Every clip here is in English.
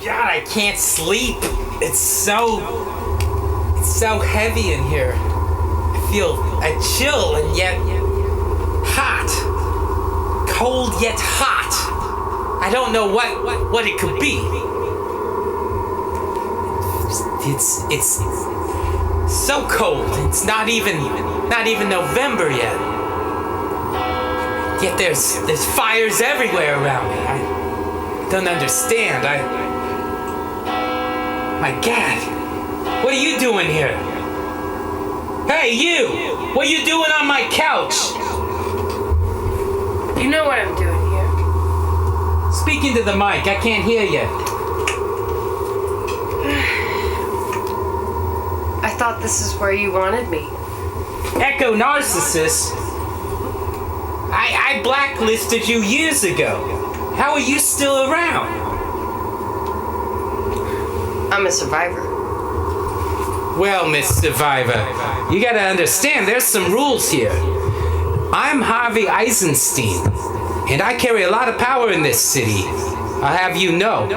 God, I can't sleep. It's so heavy in here. I feel a chill and yet hot. Cold yet hot. I don't know what it could be. It's so cold. It's not even November yet. Yet there's fires everywhere around me. I don't understand. My God, what are you doing here? Hey, you! What are you doing on my couch? You know what I'm doing here. Speaking to the mic, I can't hear you. I thought this is where you wanted me. Echo Narcissus. I blacklisted you years ago. How are you still around? I'm a survivor. Well, Miss Survivor, you gotta understand, there's some rules here. I'm Harvey Eisensteen, and I carry a lot of power in this city. I'll have you know,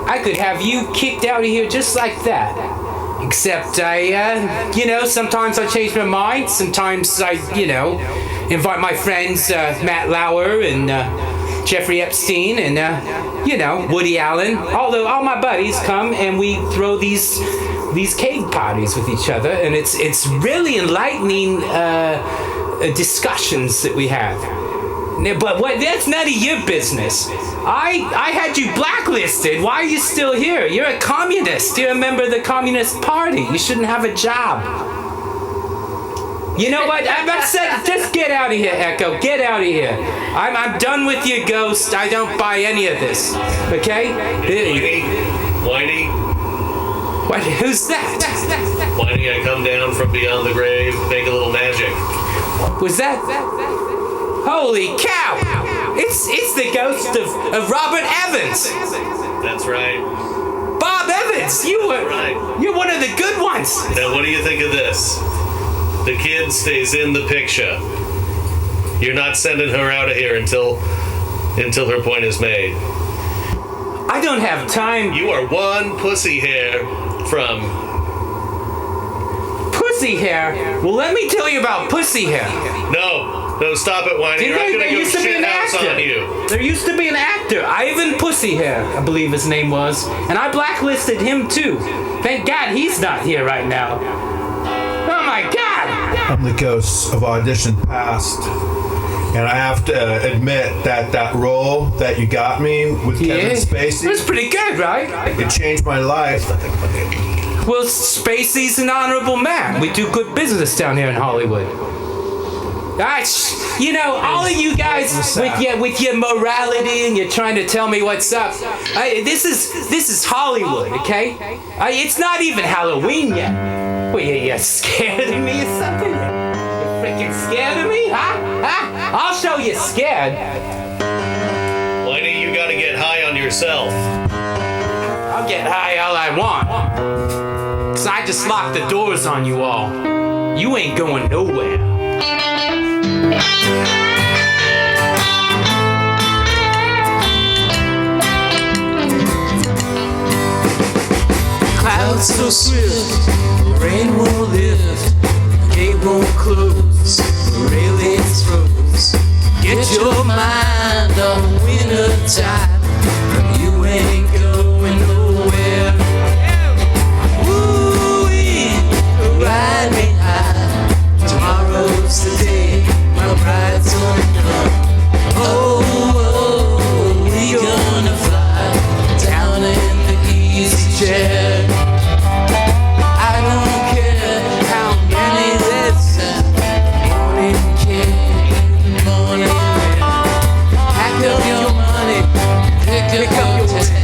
I could have you kicked out of here just like that. Except sometimes I change my mind, sometimes I, invite my friends Matt Lauer and Jeffrey Epstein and, Woody Allen. All my buddies come and we throw these cake parties with each other, and it's really enlightening discussions that we have. But that's none of your business. I had you blacklisted. Why are you still here? You're a communist. You're a member of the Communist Party. You shouldn't have a job. You know what? I've said, just get out of here, Echo. Get out of here. I'm done with your ghost. I don't buy any of this. Okay? Whitey. What? Who's that? Whitey, I come down from beyond the grave, make a little magic. Was that? Holy cow! It's the ghost of Robert Evans. That's right. Bob Evans, you're one of the good ones. Now, what do you think of this? The kid stays in the picture. You're not sending her out of here until her point is made. I don't have time. You are one pussy hair from... Pussy hair? Well, let me tell you about pussy hair. No, stop it, Whitey. I'm gonna go shit house on you. There used to be an actor, Ivan Pussyhair, I believe his name was, and I blacklisted him too. Thank God he's not here right now. Oh my God! I'm the ghost of Audition Past, and I have to admit that role that you got me with Kevin Spacey, it was pretty good, right? It changed my life. Well, Spacey's an honorable man. We do good business down here in Hollywood. All of you guys with your morality and you're trying to tell me what's up. This is Hollywood, okay? It's not even Halloween yet. What, you scared of me or something? You freaking scared of me, huh? I'll show you scared. Whitey, you gotta get high on yourself. I'll get high all I want. 'Cause I just locked the doors on you all. You ain't going nowhere. Clouds so swift, rain won't lift, gate won't close, railings froze. Get your mind on winter time, you ain't going nowhere. Ooh-wee, ride me high, tomorrow's the day, my bride's gonna come. Oh, we gonna fly down in the easy chair. I don't care how many listen, morning care, morning. Pack up your money, pick up your tent.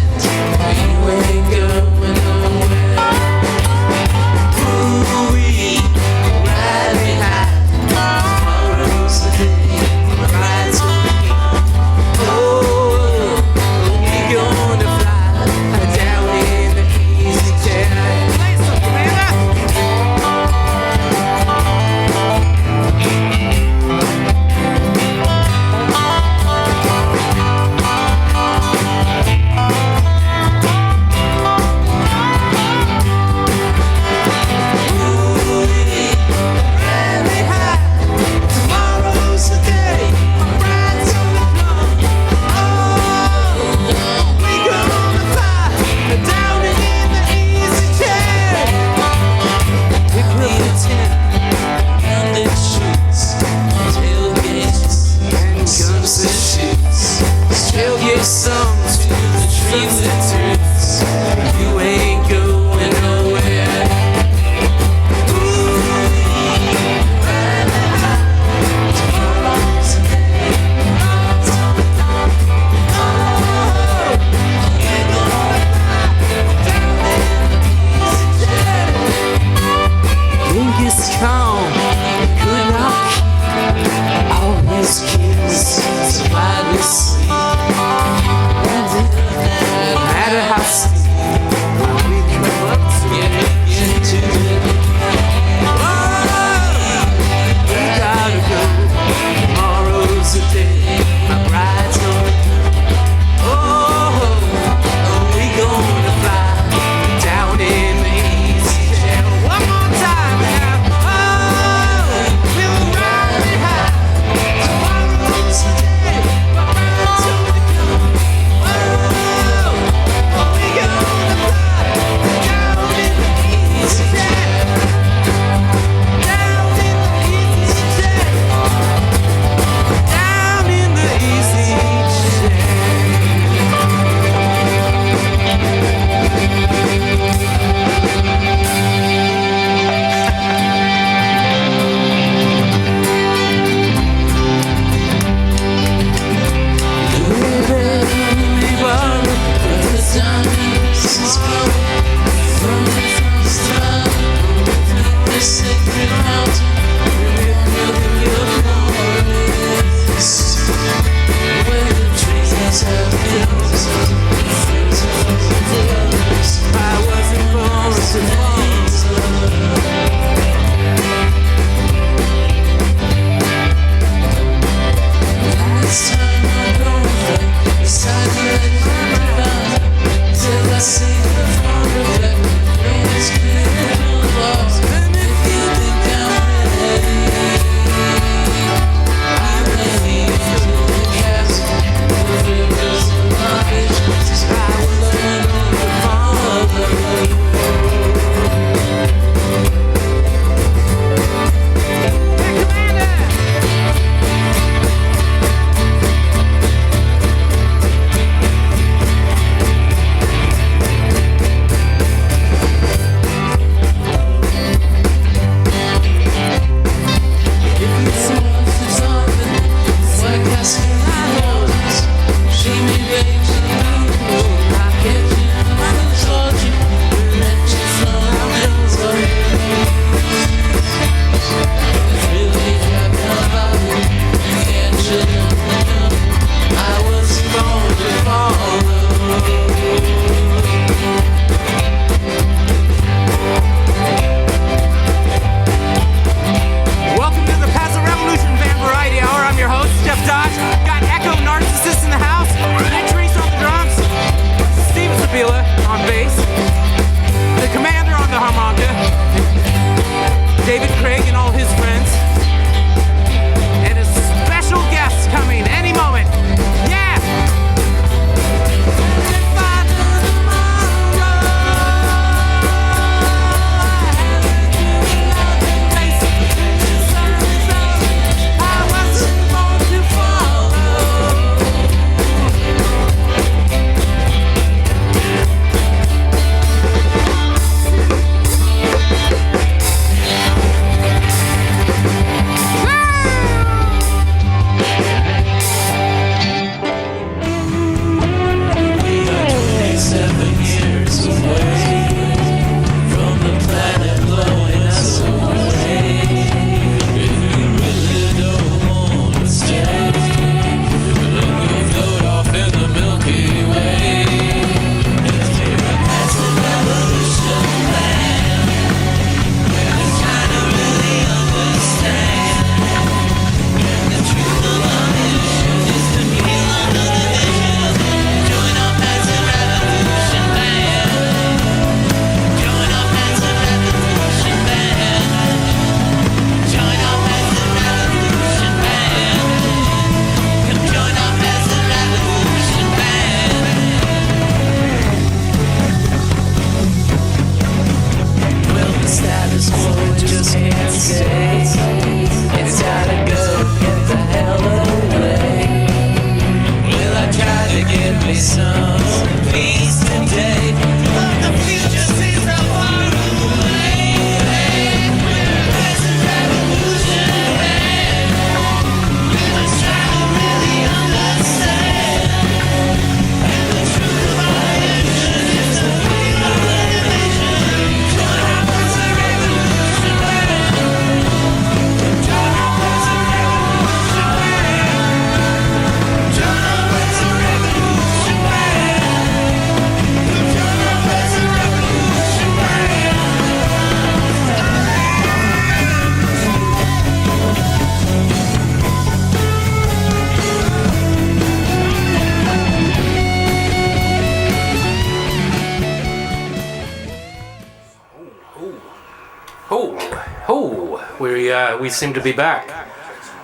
We seem to be back.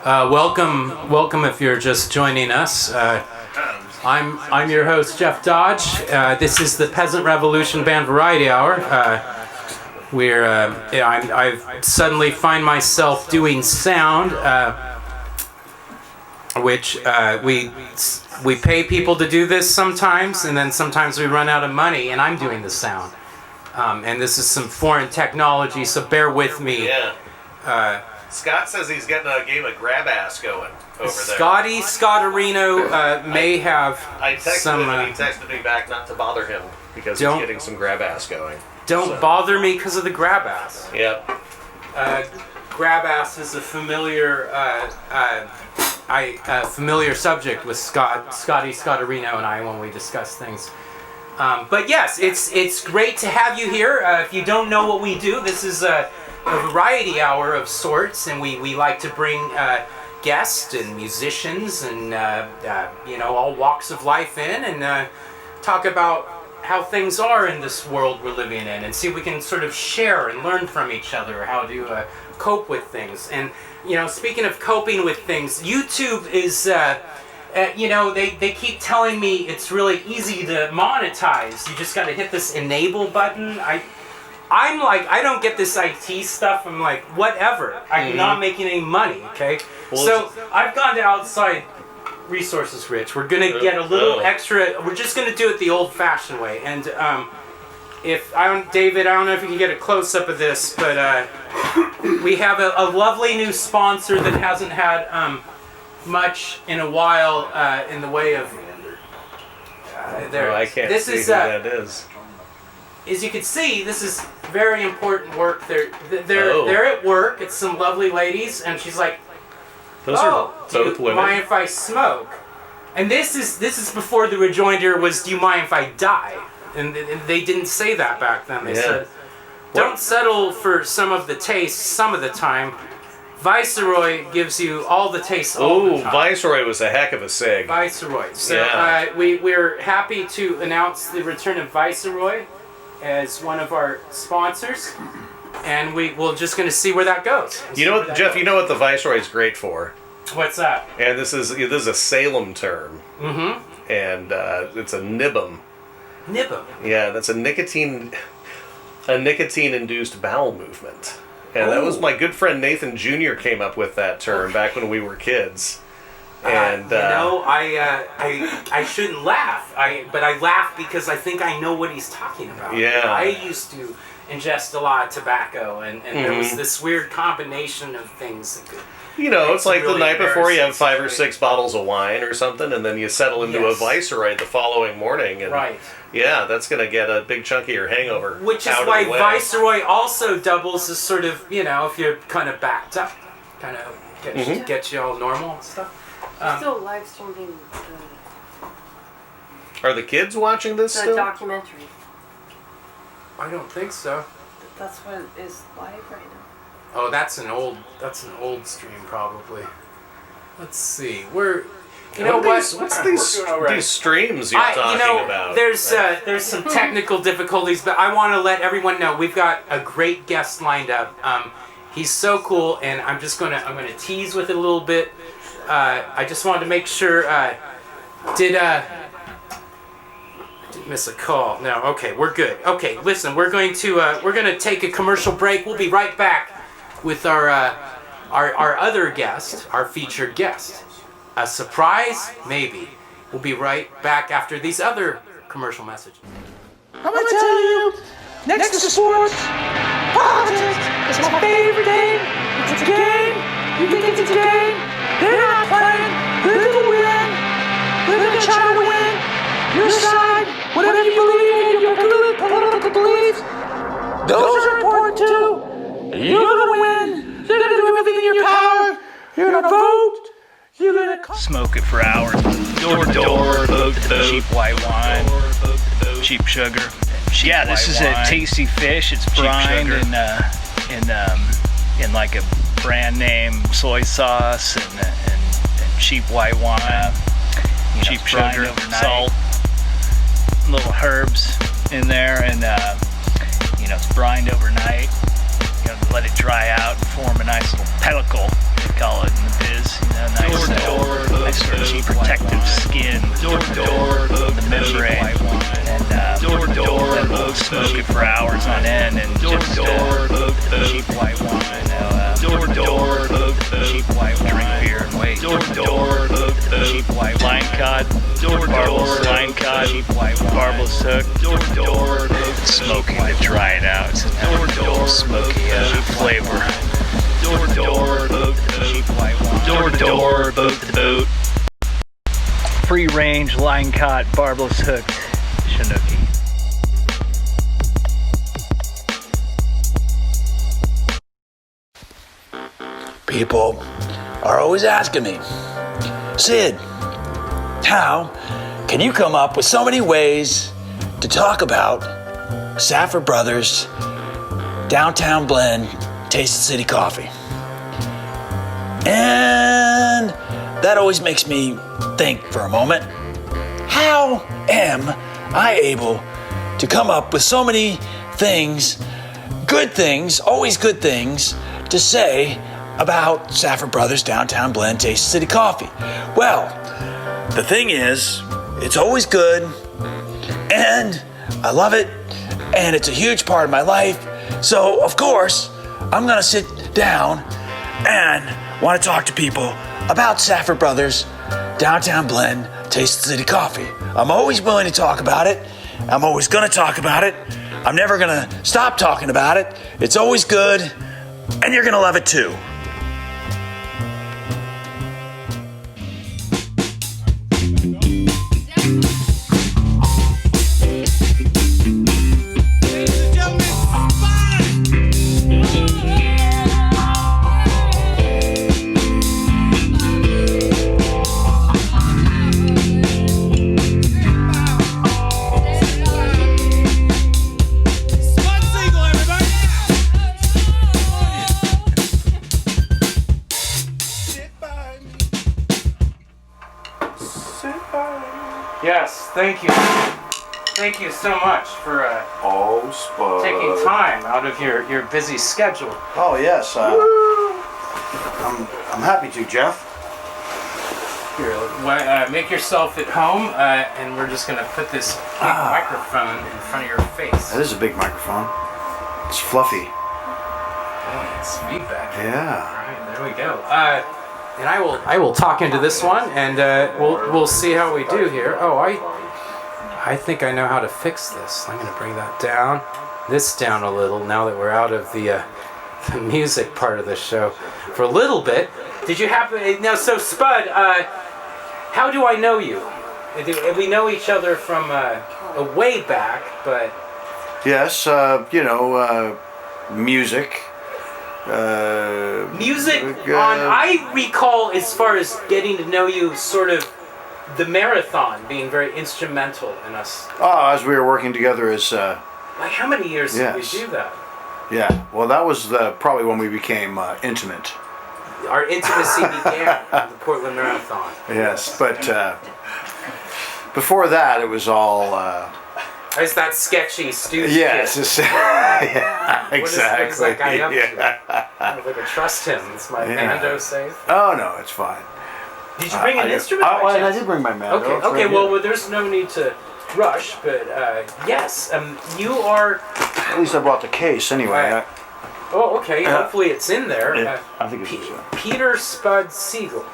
Welcome if you're just joining us. I'm your host, Jeff Dodge. This is the Peasant Revolution Band Variety Hour. I've suddenly find myself doing sound, which we pay people to do this sometimes, and then sometimes we run out of money, and I'm doing the sound. And this is some foreign technology, so bear with me. Yeah. Scott says he's getting a game of grab ass going over there. Scottarino may have I texted some. him and he texted me back not to bother him because he's getting some grab ass going. Don't bother me because of the grab ass. Yep. Grab ass is a familiar familiar subject with Scotty Scottarino and I when we discuss things. But yes, it's great to have you here. If you don't know what we do, this is a variety hour of sorts, and we like to bring guests and musicians and all walks of life in and talk about how things are in this world we're living in, and see if we can sort of share and learn from each other how to cope with things. And speaking of coping with things, YouTube is they keep telling me it's really easy to monetize. You just got to hit this enable button. I'm like, I don't get this IT stuff. I'm like, whatever. I'm not making any money, okay? Well, so I've gone to outside resources, Rich. We're going to get a little extra. We're just going to do it the old-fashioned way. And David, I don't know if you can get a close-up of this, but we have a lovely new sponsor that hasn't had much in a while in the way of... I can't see who that is. As you can see, this is very important work. They're at work. It's some lovely ladies, and she's like, Those are both do you women. mind if I smoke? And this is before the rejoinder was, do you mind if I die? And they didn't say that back then. They said, don't settle for some of the taste some of the time. Viceroy gives you all the taste all the time. Viceroy was a heck of a sig. Viceroy. So we're happy to announce the return of Viceroy as one of our sponsors, and we're just going to see where that goes. You know what, Jeff? You know what the Viceroy is great for? What's that? And this is a Salem term. Mm-hmm. And it's a nibum. Nibum. Yeah, that's a nicotine-induced bowel movement. And that was my good friend Nathan Jr. came up with that term back when we were kids. And I shouldn't laugh. But I laugh because I think I know what he's talking about. Yeah. I used to ingest a lot of tobacco, and there was this weird combination of things that could. It's like really the night before you have 5 or embarrassing 6 bottles of wine or something, and then you settle into a Viceroy the following morning. And right. Yeah, that's going to get a big chunk of your hangover. Which is why Viceroy also doubles as sort of, if you're kind of backed up, kind of get you all normal and stuff. Still live streaming Are the kids watching this the still? documentary. I don't think so. That's what is live right now. Oh, that's an old stream probably. Let's see. What's these streams you're talking about? There's some technical difficulties, but I want to let everyone know we've got a great guest lined up. He's so cool, and I'm gonna tease with it a little bit. I just wanted to make sure. Didn't miss a call. No. Okay, we're good. Okay, listen, we're gonna take a commercial break. We'll be right back with our other guest, our featured guest. A surprise? Maybe. We'll be right back after these other commercial messages. I'm gonna tell you, next to sports, politics is my favorite game. It's a game. You think it's a game? They're not playing. They're gonna win. They're gonna try to win. Your side, whatever you believe in, your political beliefs, those are important too. You're gonna win. You're gonna do everything in your power. You're gonna vote. You're gonna smoke it for hours, door to door, cheap white wine, cheap sugar. Yeah, this is a tasty fish. It's brined in like a brand name soy sauce and cheap white wine, cheap sugar, salt, little herbs in there, and it's brined overnight. let it dry out and form a nice little pellicle, they call it in the biz. Nice sort of protective skin on the membrane. And let it smoke it for hours on end, and just cheap white wine. Cheap white wine. Drink beer and wait. Cheap white line cod. Barbless line cod. Cheap white wine. Barbless hook. Smoking to dry it out. It's a nice smoky flavor. Cheap white wine. Boat to boat. Free range line caught barbless hooked Chinook. People are always asking me, Sid, how can you come up with so many ways to talk about Safford Brothers, Downtown Blend, Taste the City Coffee? And that always makes me think for a moment, how am I able to come up with so many things, always good things, to say about Safford Brothers Downtown Blend Taste City Coffee? Well, the thing is, it's always good, and I love it, and it's a huge part of my life. So, of course, I'm gonna sit down and want to talk to people about Safford Brothers Downtown Blend Taste City Coffee. I'm always willing to talk about it. I'm always gonna talk about it. I'm never gonna stop talking about it. It's always good, and you're gonna love it too. Yes, thank you. Thank you so much for Spud. taking time out of your busy schedule. Oh yes, I'm happy to, Jeff. Here, make yourself at home, and we're just gonna put this big microphone in front of your face. That is a big microphone. It's fluffy. Oh, it's feedback. Yeah. All right, there we go. And I will talk into this one, and we'll see how we do here. Oh, I think I know how to fix this. I'm gonna bring that down, this down a little now that we're out of the music part of the show for a little bit. Did you happen now? So Spud, how do I know you? We know each other from a way back, but Yes, music. music on. I recall, as far as getting to know you, sort of the marathon being very instrumental in us. Oh, as we were working together as. Like, how many years did we Yes. do that? Yeah. Well, that was probably when we became intimate. Our intimacy began at the Portland Marathon. Yes, but before that, it was all. It's that sketchy student. Yes. Kid. Yeah. What is Exactly. that guy up Yeah. to? I don't know if I can trust him. Is my Mando safe? Oh no, it's fine. Did you bring an instrument? by I chance? did bring my Mando. Okay. It's Okay. right Well, here. there's no need to rush. But yes, you are. At least I brought the case anyway. Right. Oh, okay. Hopefully it's in there. I think it's this one. Peter Spud Siegel.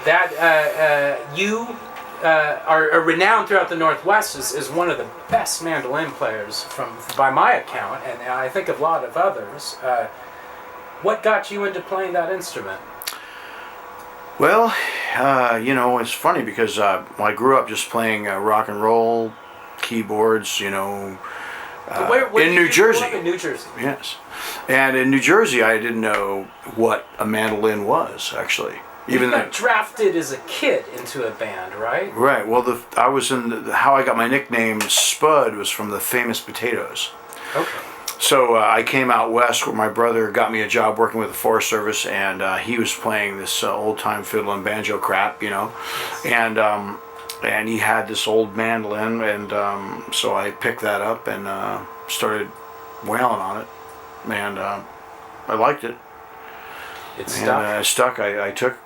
That you are renowned throughout the Northwest as one of the best mandolin players by my account, and I think a lot of others. What got you into playing that instrument? Well, it's funny because I grew up just playing rock and roll, keyboards, Where in New Jersey. In New Jersey. Yes. And in New Jersey, I didn't know what a mandolin was, actually. You got drafted as a kid into a band, right? Right. Well, I was how I got my nickname Spud was from the Famous Potatoes. Okay. So I came out west where my brother got me a job working with the Forest Service, and he was playing this old-time fiddle and banjo crap, and he had this old mandolin, and so I picked that up and started wailing on it. and I liked it. It And stuck. I took.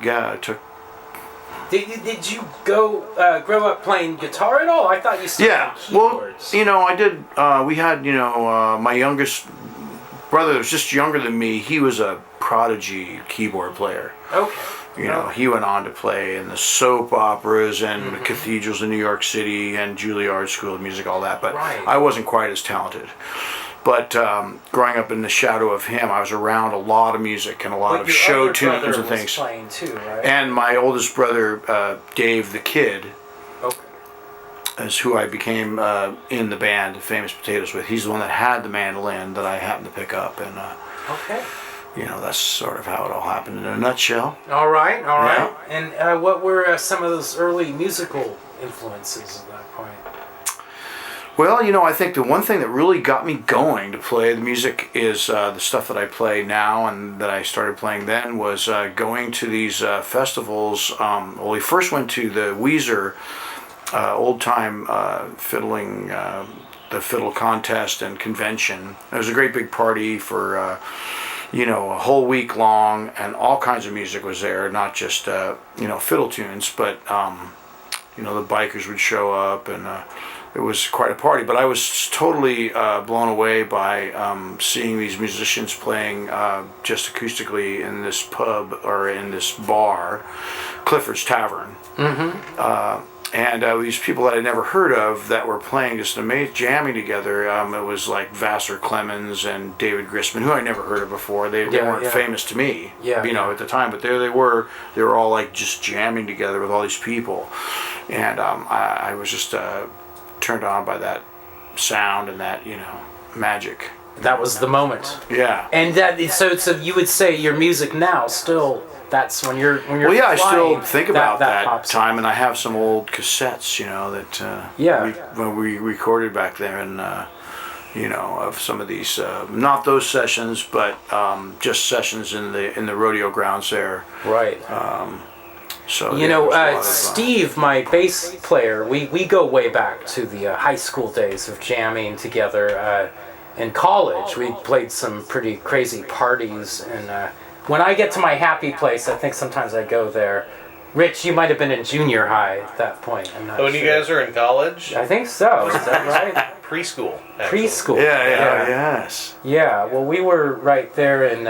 Did you grow up playing guitar at all? I thought you started Yeah, on well, keyboards. I did. We had, my youngest brother that was just younger than me. He was a prodigy keyboard player. Okay. He went on to play in the soap operas and the cathedrals in New York City and Juilliard School of Music, all that. But Right. I wasn't quite as talented. But growing up in the shadow of him, I was around a lot of music and a lot of show tunes and things. Playing too, right? And my oldest brother, Dave the Kid, Okay. is who I became in the band Famous Potatoes with. He's the one that had the mandolin that I happened to pick up, and Okay. that's sort of how it all happened in a nutshell. All right. Yeah. And what were some of those early musical influences at that point? Well, I think the one thing that really got me going to play the music is the stuff that I play now and that I started playing then was going to these festivals. Well, we first went to the Weezer old time fiddling, the fiddle contest and convention. It was a great big party for a whole week long, and all kinds of music was there, not just fiddle tunes, but the bikers would show up, and it was quite a party. But I was totally blown away by seeing these musicians playing just acoustically in this pub or in this bar, Clifford's Tavern. And these people that I'd never heard of that were playing just amazing, jamming together. It was like Vassar Clemens and David Grisman, who I never heard of before. They weren't famous to me, at the time, but there they were. They were all like just jamming together with all these people, and I was just turned on by that sound and that magic. That was the moment. Yeah. And that so you would say your music now still. That's when you're. Well, yeah, I still flying, think about that pops time, up. and I have some old cassettes, that we recorded back there, and of some of these, not those sessions, but just sessions in the rodeo grounds there. Right. So Steve, my bass player, we go way back to the high school days of jamming together. In college, we played some pretty crazy parties, and when I get to my happy place, I think sometimes I go there. Rich, you might have been in junior high at that point. I'm not When sure. you guys are in college? I think so. Is that right? Preschool. Actually. Preschool. Yes. Yeah. Well, we were right there in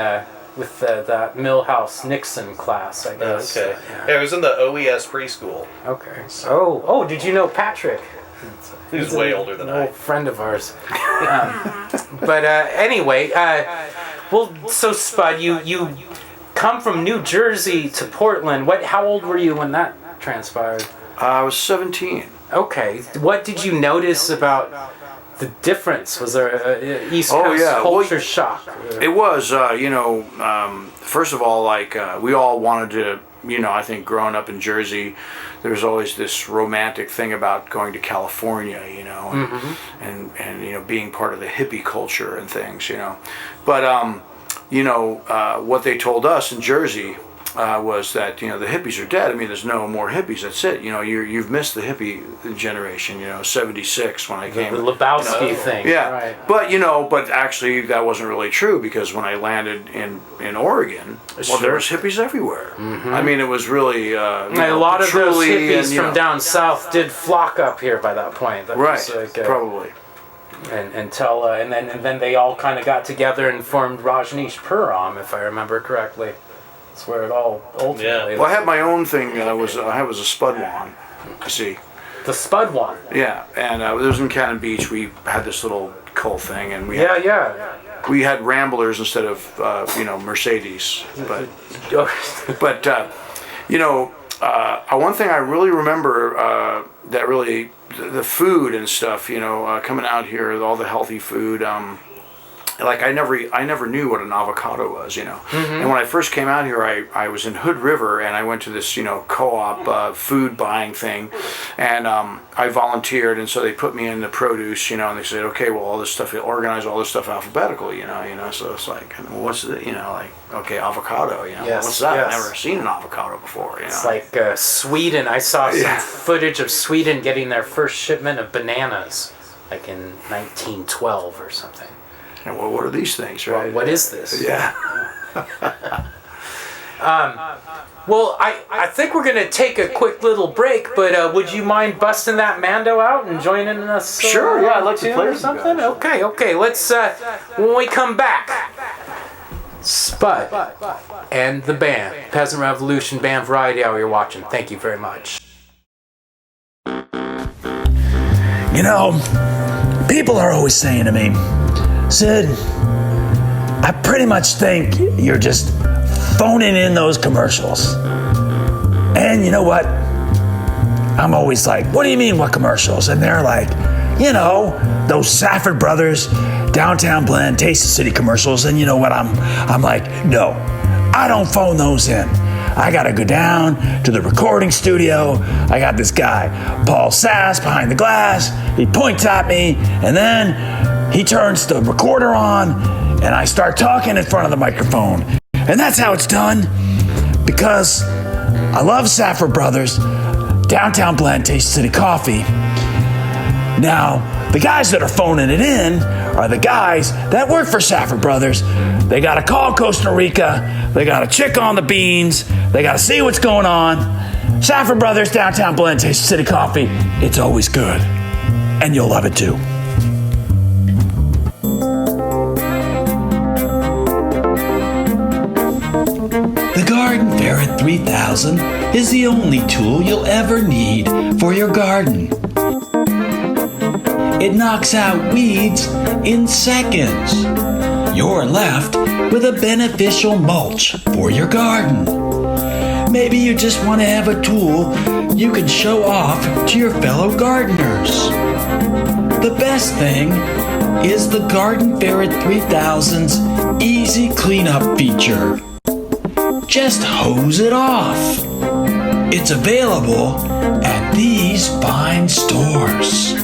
with that Millhouse Nixon class, I guess. Okay. Yeah, I was in the OES preschool. Okay. Oh, did you know Patrick? He's way older than I. Old friend of ours. But anyway, so Spud, you come from New Jersey to Portland. How old were you when that transpired? I was 17. Okay. What did you notice about the difference? Was there an East Coast culture shock? It was, first of all, we all wanted to, I think growing up in Jersey, there was always this romantic thing about going to California, and being part of the hippie culture and things, But, what they told us in Jersey was that, the hippies are dead. I mean, there's no more hippies. That's it. You've missed the hippie generation, 76 when I came. The Lebowski thing. Yeah. Right. But actually that wasn't really true, because when I landed in Oregon, there was hippies everywhere. Mm-hmm. I mean, it was really, a lot of those hippies from down south did flock up here by that point. That right. Was, probably. And then they all kind of got together and formed Rajneesh Puram, if I remember correctly. That's where it all ultimately. Yeah. Well, I had my own thing. I was a Spud wand. You see. The Spud wand. Yeah, and it was in Cannon Beach. We had this little cult thing, and we had Ramblers instead of Mercedes. But one thing I really remember that really the food and stuff. Coming out here, all the healthy food. I never knew what an avocado was, Mm-hmm. And when I first came out here, I was in Hood River, and I went to this, co-op food buying thing, and I volunteered, and so they put me in the produce, and they said, okay, well, all this stuff, organize all this stuff alphabetically, so it's like, what's the, okay, avocado, Yes, what's that? yes. I've never seen an avocado before, It's like Sweden. I saw some footage of Sweden getting their first shipment of bananas, like in 1912 or something. And well, what are these things, right? What is this? Yeah. Well, I think we're going to take a quick little break, but would you mind busting that Mando out and joining us? Sure, yeah, I'd like to play or with you something. guys. Okay. Let's, when we come back, Spud and the band, Peasant Revolution Band Variety Hour you're watching. Thank you very much. You know, people are always saying to me, Sid, I pretty much think you're just phoning in those commercials. And you know what? I'm always like, what do you mean, what commercials? And they're like, you know, those Safford Brothers, Downtown Blend, Taste of City commercials. And you know what? I'm like, no, I don't phone those in. I gotta go down to the recording studio. I got this guy, Paul Sass, behind the glass. He points at me, and then he turns the recorder on, and I start talking in front of the microphone. And that's how it's done, because I love Safford Brothers, Downtown Blend, Taste City Coffee. Now, the guys that are phoning it in are the guys that work for Safford Brothers. They gotta call Costa Rica, they gotta check on the beans, they gotta see what's going on. Safford Brothers, Downtown Blend, Taste City Coffee, it's always good. And you'll love it too. The Garden Ferret 3000 is the only tool you'll ever need for your garden. It knocks out weeds in seconds. You're left with a beneficial mulch for your garden. Maybe you just want to have a tool you can show off to your fellow gardeners. The best thing is the Garden Ferret 3000's easy cleanup feature. Just hose it off. It's available at these fine stores.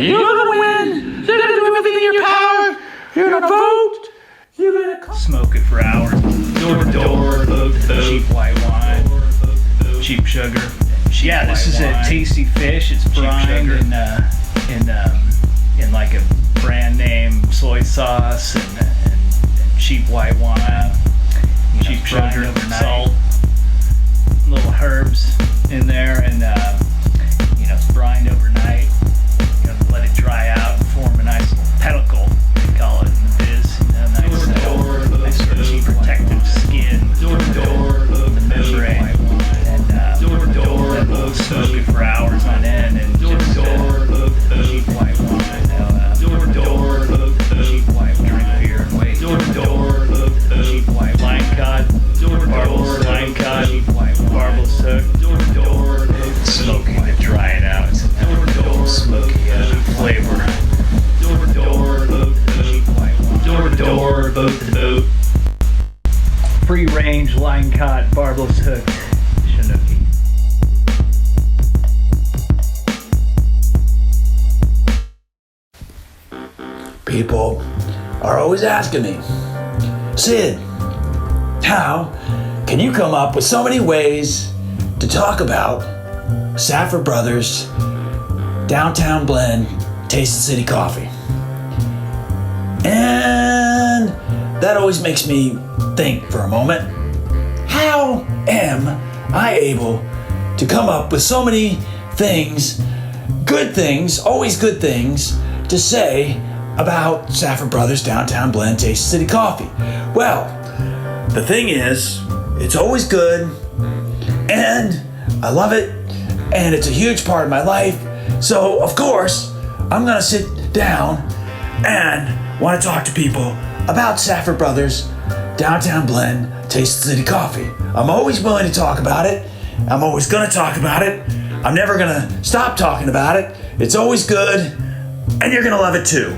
You're gonna win. You're gonna do everything in your power. You're gonna vote. You're gonna Smoke it for hours. Door to door, boat to boat. Cheap white wine. Cheap sugar. Yeah, this is a tasty fish. It's brined in like a brand name soy sauce and cheap white wine. Cheap sugar, salt, little herbs in there, and it's brined overnight. You gotta let it dry out and form a nice little pedicle, they call it in the biz. Nice sort of cheap protective skin. The membrane. And we'll smoke it for hours on end, and just cheap white wine. Cheap white wine. Drink beer and wait. Cheap white line cut. Barbel's line cut. Cheap white barbel's hook. Smoking to dry it out. It's a smoky flavor. Cheap white wine. Door to door, boat to boat. Free range line caught barbel's hook. Chinook. People are always asking me, Sid, how can you come up with so many ways to talk about Safford Brothers, Downtown Blend, Taste the City Coffee? And that always makes me think for a moment, how am I able to come up with so many things, good things, always good things, to say about Safford Brothers Downtown Blend Taste City Coffee? Well, the thing is, it's always good, and I love it, and it's a huge part of my life. So, of course, I'm gonna sit down and want to talk to people about Safford Brothers Downtown Blend Taste City Coffee. I'm always willing to talk about it. I'm always gonna talk about it. I'm never gonna stop talking about it. It's always good, and you're gonna love it too.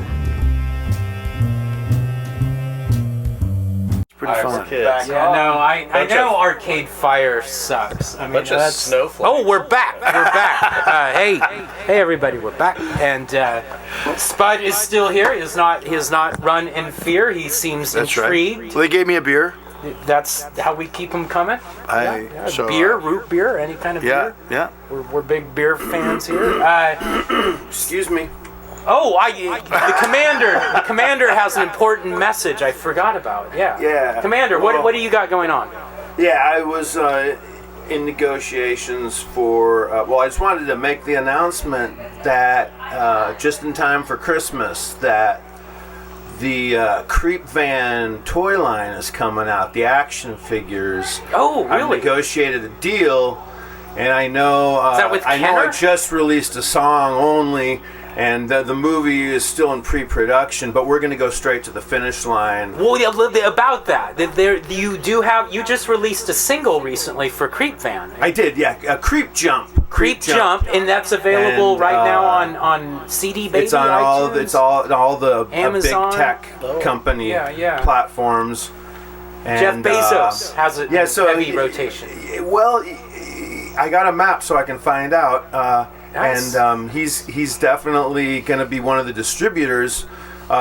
Pretty fun. Kids. Yeah, no, I know Arcade Fire sucks. I mean, Bunch of snowflakes. Oh, we're back. We're back. Hey, everybody, we're back. And Spud is still here. He has not run in fear. He seems intrigued. Right. So they gave me a beer. That's how we keep them coming. Beer, root beer, any kind of beer. Yeah. We're big beer fans here. Excuse me. Oh, the commander has an important message I forgot about. Yeah. Commander, what do you got going on? Yeah, I was in negotiations for. I just wanted to make the announcement that just in time for Christmas that the Creep Van toy line is coming out. The action figures. Oh, really? I've negotiated a deal, and I know. Is that with I know I just released a song only. And the movie is still in pre-production, but we're going to go straight to the finish line. Well, yeah, about that, you just released a single recently for Creep Van. I did, yeah, Creep Jump. Creep Jump, and that's available right now on CD Baby. It's on iTunes, all the Amazon, big tech company platforms. And, Jeff Bezos has a heavy rotation. Well, I got a map so I can find out. Nice. And he's definitely going to be one of the distributors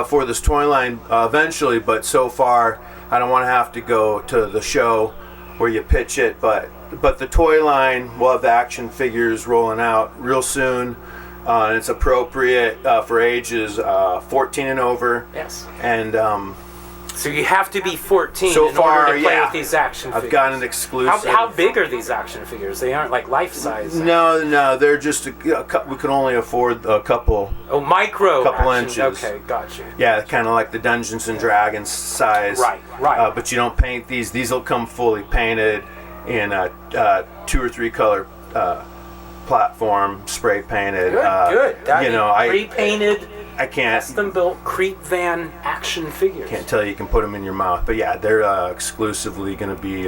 for this toy line eventually. But so far, I don't want to have to go to the show where you pitch it. But the toy line will have the action figures rolling out real soon. And it's appropriate for ages 14 and over. Yes. And so you have to be 14 so in far, order to play with these action figures. I've got an exclusive. How big are these action figures? They aren't like life size. No, they're just we can only afford a couple. Oh, micro. Couple action. inches. Okay, gotcha. Yeah, kind of like the Dungeons and Dragons size. Right. But you don't paint these. These will come fully painted in 2 or 3 color platform, spray painted. Good. Pre-painted. I can't. Custom-built Creep Van action figures. Can't tell you can put them in your mouth, but yeah, they're exclusively going to be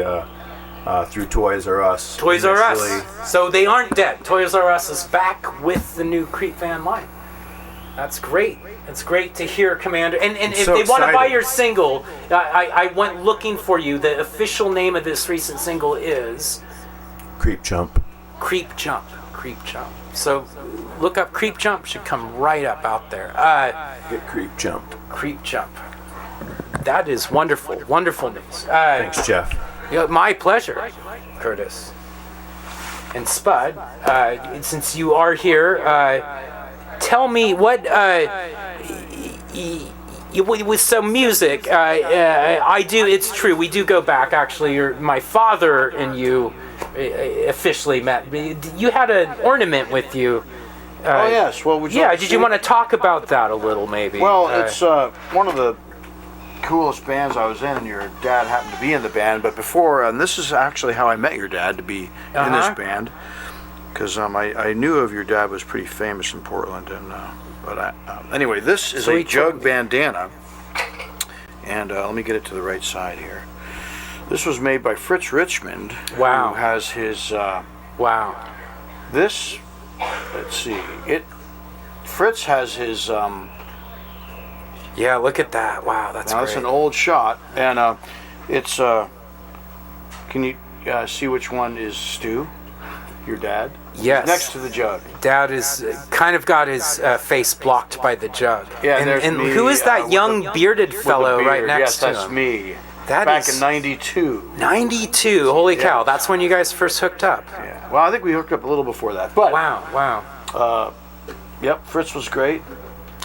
through Toys R Us. Toys R Us. So they aren't dead. Toys R Us is back with the new Creep Van line. That's great. It's great to hear, Commander. And if they want to buy your single, I went looking for you. The official name of this recent single is Creep Jump. Creep Jump. So look up creep jump. Should come right up out there. Get creep jumped. Creep jump. That is wonderful. Wonderful news. Thanks, Jeff. Yeah, my pleasure, Curtis. And Spud, since you are here, tell me what, with some music, I do, it's true, we do go back, actually. My father and you officially met. You had an ornament with you. Oh, yes. Well, did you want to talk about that a little, maybe? Well, it's one of the coolest bands I was in, and your dad happened to be in the band. But before, and this is actually how I met your dad to be in this band, because I knew of your dad was pretty famous in Portland. And anyway, this is a jug bandana, and let me get it to the right side here. This was made by Fritz Richmond. Wow. Who has his wow. This, let's see, Fritz has his yeah, look at that. Wow, that's now, great. that's an old shot, and it's can you see which one is Stu, your dad? Yes. Next to the jug. Dad is kind of got his face blocked by the jug. Yeah, and me, who is that young bearded fellow right next to him? Yes, that's me. That Back is in '92. 92. Holy cow! That's when you guys first hooked up. Yeah. Well, I think we hooked up a little before that. But wow. Yep, Fritz was great.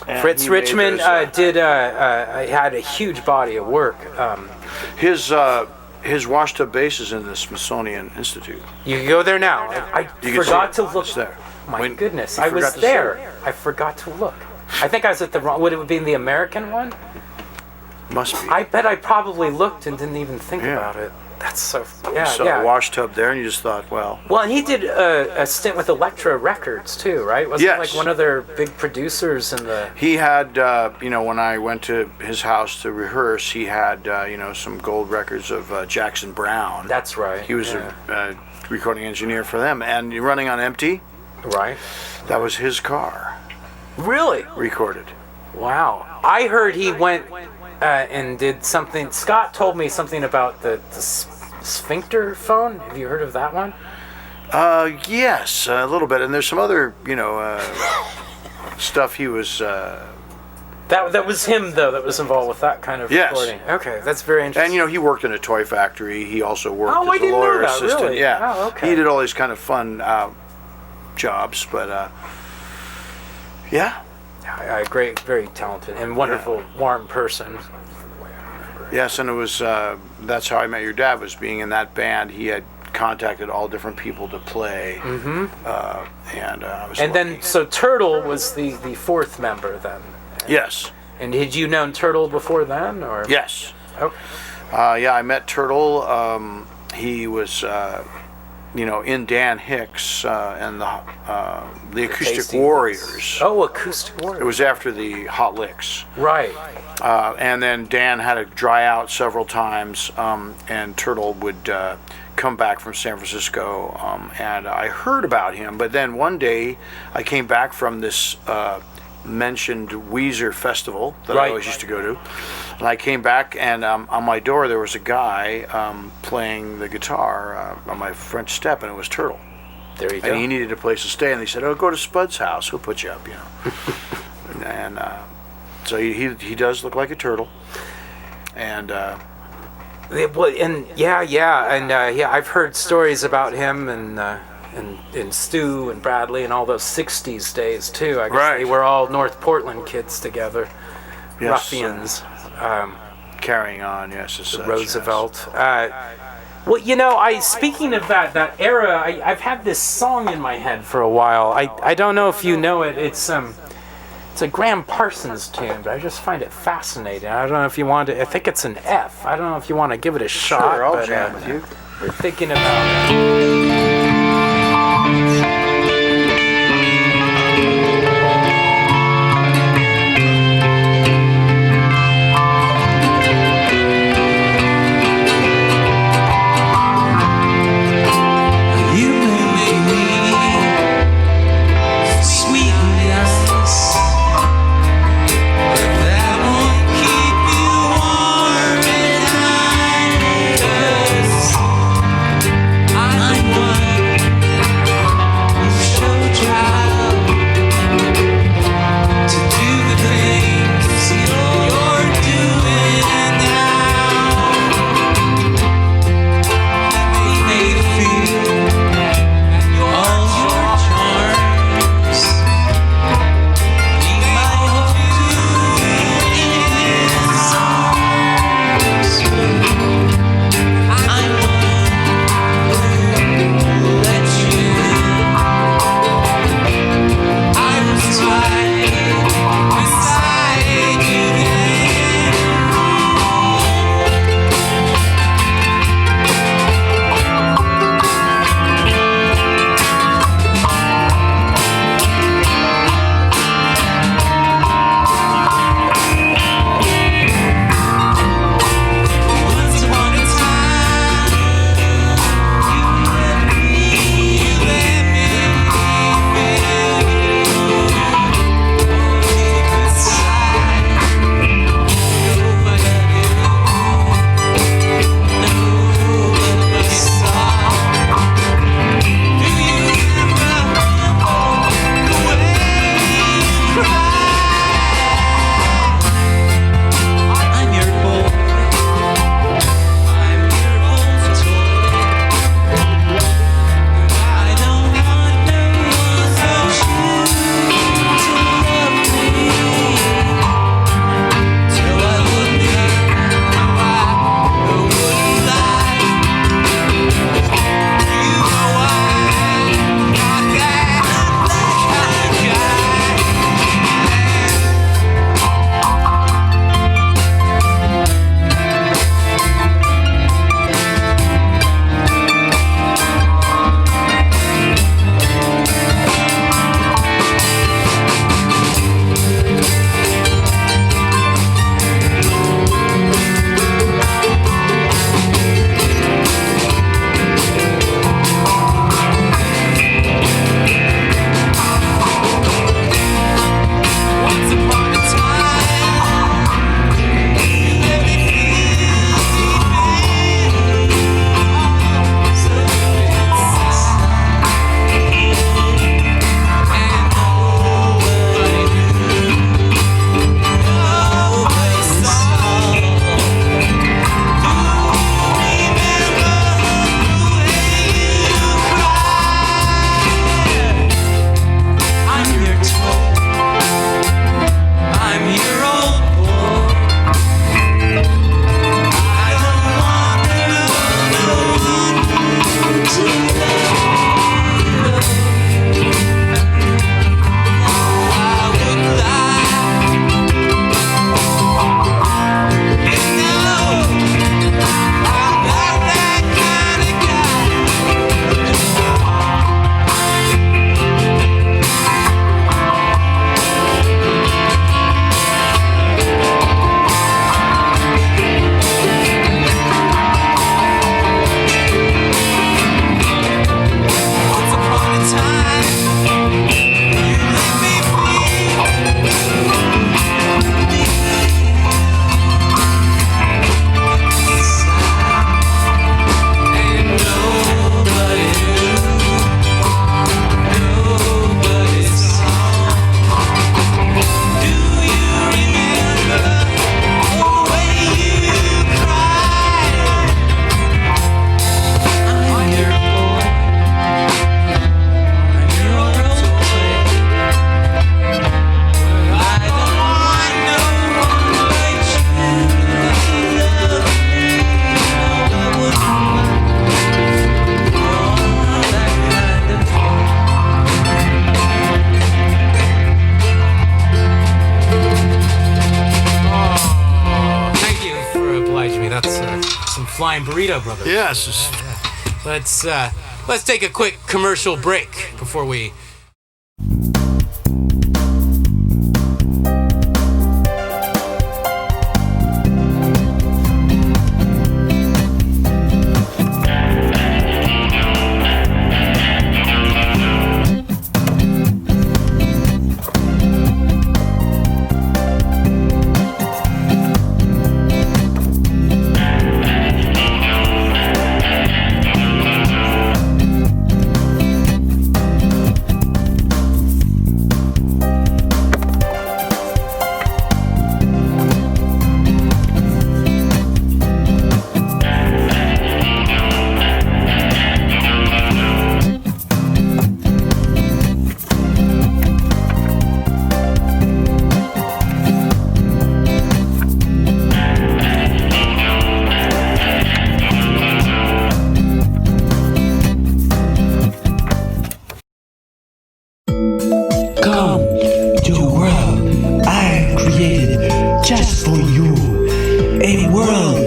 And Fritz Richmond had a huge body of work. His washtub bass is in the Smithsonian Institute. You can go there now. I forgot to look. It's there. My goodness, I was there. I forgot to look. I think I was at the wrong. Would it be in the American one? Must be. I bet I probably looked and didn't even think about it. That's so. Yeah, you saw the washtub there, and you just thought, well. Well, and he did a stint with Elektra Records too, right? Wasn't he like one of their big producers in the? He had, when I went to his house to rehearse, he had, some gold records of Jackson Browne. That's right. He was a recording engineer for them, and Running on Empty. Right. That was his car. Really? Recorded. Wow. I heard he went and did something. Scott told me something about the sphincter phone. Have you heard of that one? Yes, a little bit. And there's some other, stuff he was. That was him though. That was involved with that kind of recording. Okay, that's very interesting. And he worked in a toy factory. He also worked I as a didn't lawyer know that, assistant. really? Yeah. Oh, okay. He did all these kind of fun jobs, but yeah. Great, very talented and wonderful, warm person. Yes, and it was that's how I met your dad, was being in that band. He had contacted all different people to play. Mm-hmm. And I was lucky. Then, so Turtle was the fourth member then? Yes. And had you known Turtle before then, or? Yes. Okay. I met Turtle. He was, in Dan Hicks and the Acoustic Warriors. Oh, Acoustic Warriors. It was after the Hot Licks. Right. And then Dan had to dry out several times, and Turtle would come back from San Francisco, and I heard about him. But then one day, I came back from this mentioned Weezer festival that I always used to go to, and I came back, and on my door there was a guy playing the guitar on my French step, and it was Turtle. There you go. And he needed a place to stay, and they said, "Oh, go to Spud's house. He'll put you up," and so he does look like a turtle, and I've heard stories about him and Stu and Bradley and all those 60s days too. I guess they were all North Portland kids together. Yes, ruffians. Carrying on, yes. The Roosevelt. Yes. Speaking of that era, I've had this song in my head for a while. I don't know if you know it. It's a Graham Parsons tune, but I just find it fascinating. I don't know if you want to. I think it's an F. I don't know if you want to give it a shot. Sure, I'll jam with you. We're thinking about it. I fine Burrito Brothers. Yes. Let's take a quick commercial break before we. Come to a world I've created just for you. A world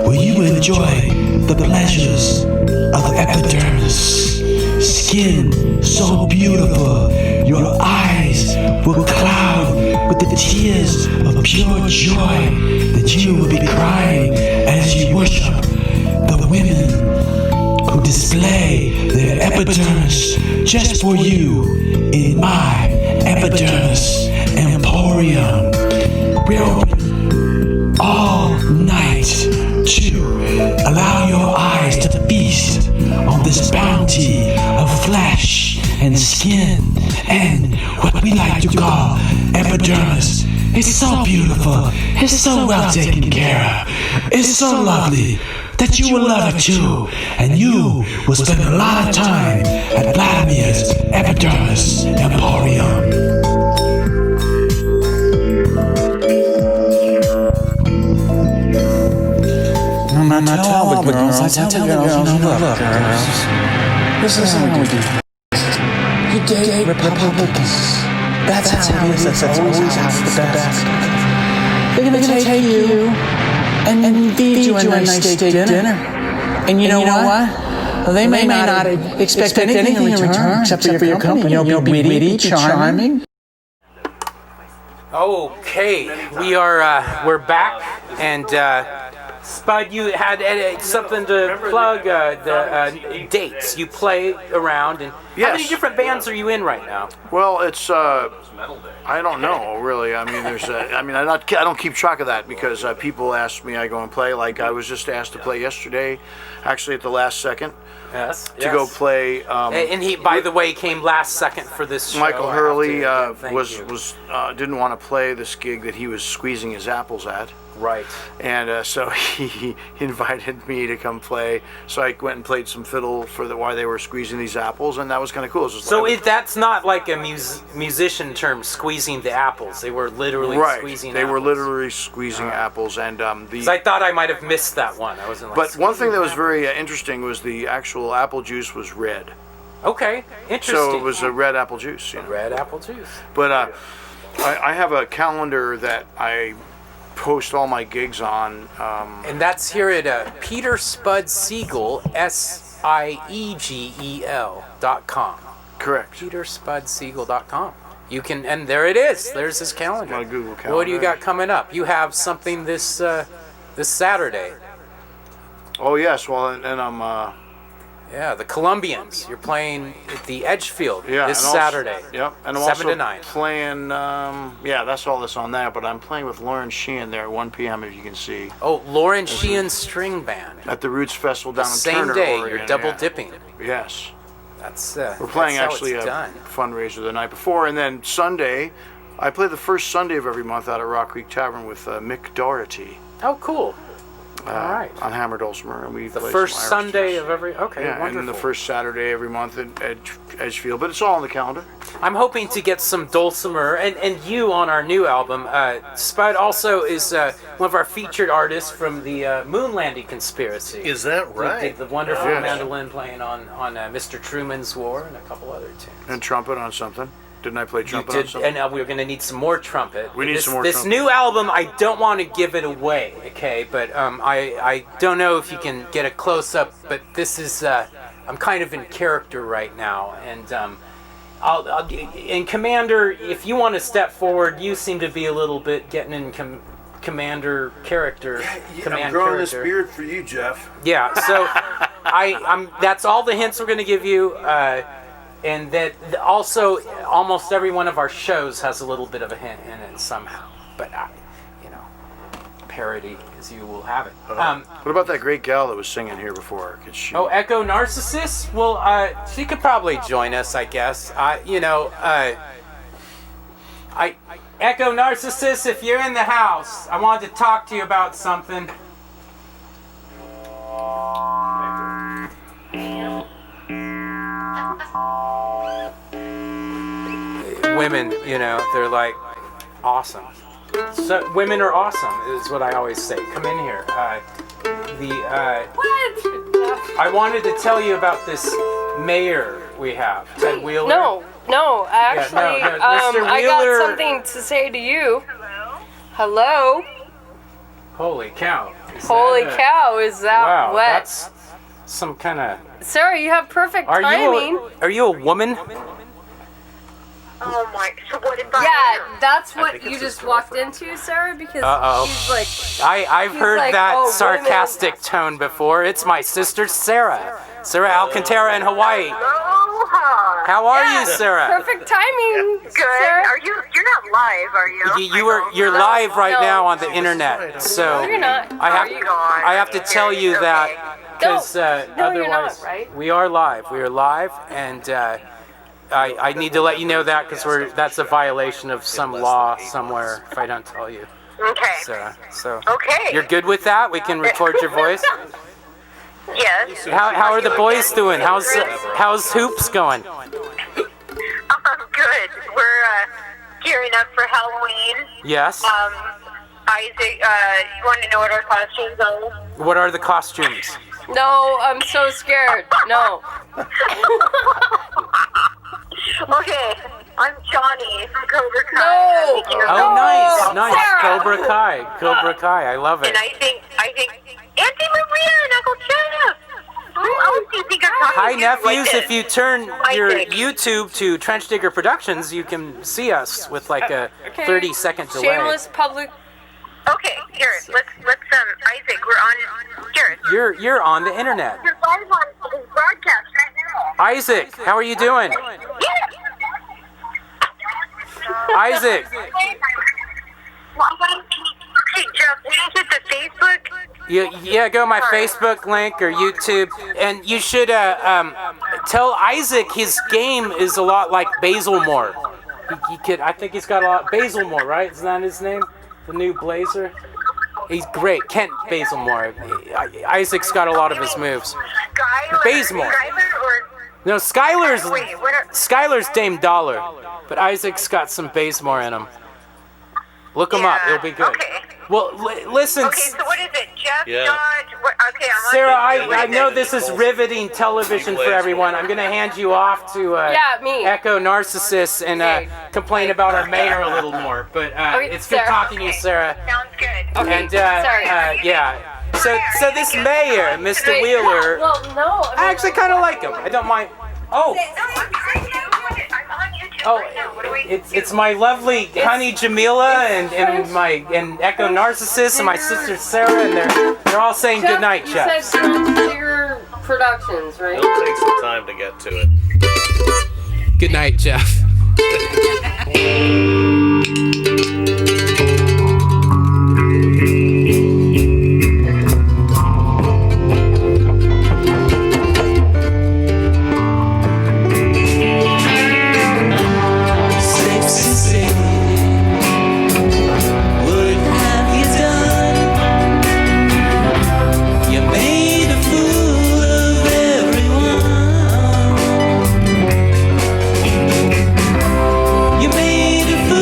where you enjoy the pleasures of the epidermis. Skin so beautiful, your eyes will cloud with the tears of pure joy that you will be crying as you worship the women who display their epidermis just for you in my epidermis emporium. We're open all night to allow your eyes to feast on this bounty of flesh and skin and what we like to call epidermis. It's so beautiful, it's so well taken care of, it's so lovely that you will love it too, and you will spend a lot of time at Vladimir's Epidermis Emporium. I tell the girls, look, girls, this is how we do. You date Republicans. That's how it is. That's always the best. They're gonna take you and feed you a nice steak dinner. And you know what? They may not expect anything in return except for your company. You'll be witty, charming. Okay, we're back, and Spud, you had something to plug, the dates. You play around, and how many different bands are you in right now? Well, it's I don't know really. I mean, I don't keep track of that because people ask me. I go and play. Like I was just asked to play yesterday, actually at the last second. Yes. To go play. And he, by the way, came last second for this show. Michael Hurley didn't want to play this gig that he was squeezing his apples at. Right. And so he invited me to come play. So I went and played some fiddle for while they were squeezing these apples, and that was kind of cool. That's not like a musician term, squeezing the apples. They were literally squeezing apples. They were literally squeezing apples, and I thought I might have missed that one. I wasn't. But one thing that was very interesting was the actual apple juice was red. Okay, interesting. So it was a red apple juice. You know? Red apple juice. But I have a calendar that I post all my gigs on. And that's here at Peter Spud Siegel, SIEGEL.com. Correct. PeterSpudSiegel.com. You can, and there it is. There's his calendar. My Google calendar. What do you got coming up? You have something this Saturday. Oh yes, well, and I'm. Yeah, the Colombians. You're playing at the Edgefield this also, Saturday. Yep, and I'm 7 also to 9. playing. That's all that's on that. But I'm playing with Lauren Sheehan there at 1 p.m. If you can see. Oh, Lauren Sheehan String Band. At the Roots Festival down in Same Turner, day. Oregon. You're double dipping. Yes. That's. We're playing that's actually how it's done. fundraiser the night before, and then Sunday, I play the first Sunday of every month out at Rock Creek Tavern with Mick Doherty. Oh, cool. All right. On Hammer Dulcimer, and we the play first some Irish Sunday tunes. of every. Okay, yeah, wonderful. and then the first Saturday every month at Edgefield, but it's all on the calendar. I'm hoping to get some dulcimer, and you on our new album. Spud also is one of our featured artists from the Moon Landing Conspiracy. Is that right? The wonderful mandolin playing on Mr. Truman's War and a couple other tunes. And trumpet on something. Didn't I play You trumpet on did, something? and we're going to need some more trumpet. We need some more This trumpet. new album, I don't want to give it away, okay? But I don't know if you can get a close-up, but this is, I'm kind of in character right now. And and Commander, if you want to step forward, you seem to be a little bit getting in Commander character. I'm growing this beard for you, Jeff. Yeah, so that's all the hints we're going to give you. And that also, almost every one of our shows has a little bit of a hint in it somehow. But, parody, as you will have it. What about that great gal that was singing here before? Could she? Oh, Echo Narcissus? Well, she could probably join us, I guess. Echo Narcissus, if you're in the house, I wanted to talk to you about something. Women, they're like awesome. So women are awesome, is what I always say. Come in here. What? I wanted to tell you about this mayor we have, Ted Wheeler. No, actually, Mr. I Wheeler. got something to say to you. Hello? Holy cow! Holy cow, is that Wow, wet? that's some kind of. Sarah, you have perfect timing. Are you a woman? Oh my! So what if I? Yeah, that's I what think you it's his just walked into, Sarah, because Uh-oh. he's like, I've He's heard like, that "Oh, sarcastic tone before. It's my sister Sarah Alcantara in Hawaii. Aloha. How are Yeah, you, Sarah? perfect timing. Good. Sarah. Are you? You're not live, are you? You're live right No. now on the internet. So No, you're not. I have to tell you that because No, you're otherwise not, right? we are live. We are live, and I need to let you know that because that's a violation of some law somewhere if I don't tell you. Okay. So Okay. you're good with that? We can record your voice. Yes. How are the boys doing? How's hoops going? Good. We're gearing up for Halloween. Yes. Isaac, you want to know what our costumes are? What are the costumes? No, I'm so scared. No. Okay. I'm Johnny from Cobra Kai. No. Oh, nice. Sarah. Cobra Kai. I love it. And I think Auntie Maria and Uncle Jeff. Who else do you think I'm talking Hi, to? nephews. Like this? If you turn your Isaac. YouTube to Trench Digger Productions, you can see us with like a 30-second delay. Shameless public. Okay, here. Let's Isaac, we're on here. You're on the internet. You're live on this broadcast right now. Isaac, how are you doing? Isaac. Okay, Jeff, we hit the Facebook. Yeah, go to my Facebook link or YouTube, and you should tell Isaac his game is a lot like Basilmore. I think he's got a lot. Basilmore, right? Isn't that his name? The new Blazer. He's great, Kent Basilmore. Isaac's got a lot of his moves. Bazemore. No, Skylar's Dame Dollar, but Isaac's got some Bazemore in him. Look him up; it'll be good. Okay. Well, listen. Okay, so what is it, Jeff? Yeah. Dodge? Okay, I'm on Sarah, Facebook. I know this is riveting television for everyone. I'm going to hand you off to me. Echo Narcissus and complain about our mayor a little more. But it's good Sarah. talking to you, Sarah. Sounds good. Okay, And sorry. yeah. So this mayor, Mr. Wheeler, Well, no. I actually kind of like him. I don't mind. Oh, I'm on YouTube oh, right now. What do we it's my lovely honey Jamila and Echo Narcissus and my sister Sarah, and they're all saying good night, You Jeff. said Trench Digger Productions, right? It'll take some time to get to it. Good night, Jeff. You made a fool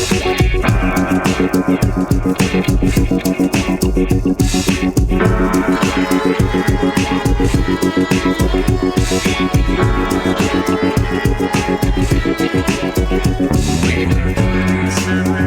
We were 27.